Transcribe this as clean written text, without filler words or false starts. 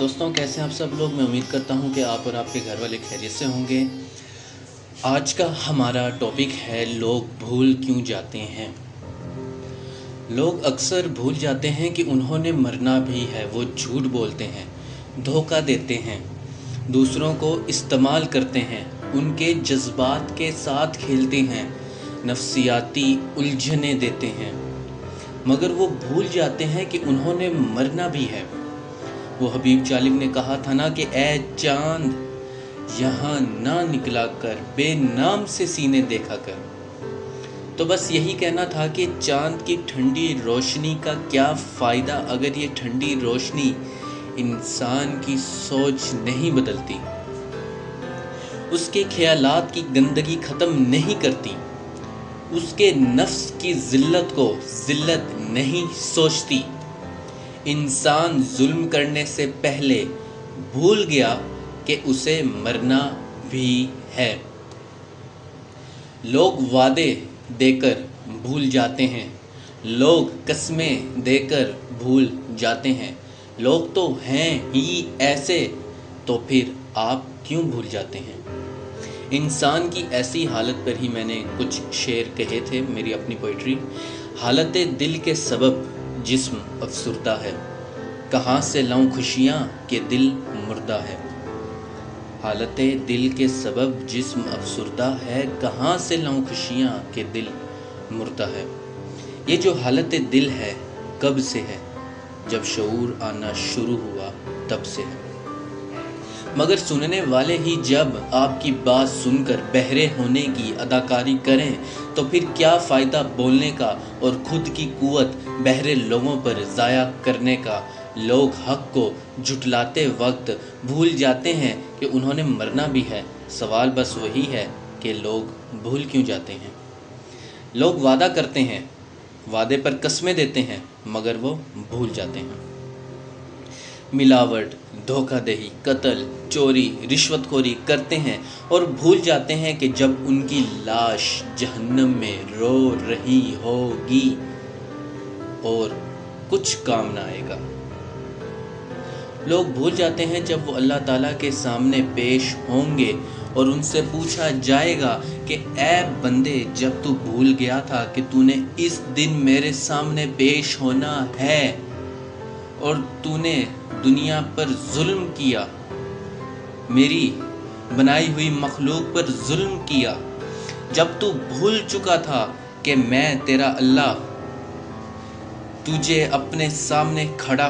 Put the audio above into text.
दोस्तों, कैसे हैं आप सब लोग। मैं उम्मीद करता हूं कि आप और आपके घर वाले खैरियत से होंगे। आज का हमारा टॉपिक है लोग भूल क्यों जाते हैं। लोग अक्सर भूल जाते हैं कि उन्होंने मरना भी है। वो झूठ बोलते हैं, धोखा देते हैं, दूसरों को इस्तेमाल करते हैं, उनके जज्बात के साथ खेलते हैं, नफ्सियाती उलझने देते हैं, मगर वो भूल जाते हैं कि उन्होंने मरना भी है। वो हबीब चालिब ने कहा था ना कि ए चांद यहाँ ना निकला कर, बेनाम से सीने देखा कर। तो बस यही कहना था कि चांद की ठंडी रोशनी का क्या फ़ायदा अगर ये ठंडी रोशनी इंसान की सोच नहीं बदलती, उसके ख्यालात की गंदगी ख़त्म नहीं करती, उसके नफ्स की ज़िल्लत को ज़िल्लत नहीं सोचती। इंसान जुल्म करने से पहले भूल गया कि उसे मरना भी है। लोग वादे देकर भूल जाते हैं, लोग कस्में देकर भूल जाते हैं। लोग तो हैं ही ऐसे, तो फिर आप क्यों भूल जाते हैं। इंसान की ऐसी हालत पर ही मैंने कुछ शेर कहे थे, मेरी अपनी पोइट्री। हालत दिल के सबब जिस्म अफसुर्दा है, कहाँ से लाऊं खुशियाँ कि दिल मुर्दा है। हालत दिल के सबब जिस्म अफसुर्दा है, कहाँ से लाऊं खुशियाँ कि दिल मुर्दा है। ये जो हालत दिल है कब से है, जब शऊर आना शुरू हुआ तब से है। मगर सुनने वाले ही जब आपकी बात सुनकर बहरे होने की अदाकारी करें, तो फिर क्या फ़ायदा बोलने का और खुद की कुव्वत बहरे लोगों पर ज़ाया करने का। लोग हक़ को झुटलाते वक्त भूल जाते हैं कि उन्होंने मरना भी है। सवाल बस वही है कि लोग भूल क्यों जाते हैं। लोग वादा करते हैं, वादे पर कस्में देते हैं, मगर वो भूल जाते हैं। मिलावट, धोखाधड़ी, कत्ल, चोरी, रिश्वतखोरी करते हैं और भूल जाते हैं कि जब उनकी लाश जहन्नम में रो रही होगी और कुछ काम ना आएगा। लोग भूल जाते हैं जब वो अल्लाह ताला के सामने पेश होंगे और उनसे पूछा जाएगा कि ऐ बंदे, जब तू भूल गया था कि तूने इस दिन मेरे सामने पेश होना है और तूने दुनिया पर जुल्म किया, मेरी बनाई हुई मखलूक पर जुल्म किया, जब तू भूल चुका था कि मैं तेरा अल्लाह तुझे अपने सामने खड़ा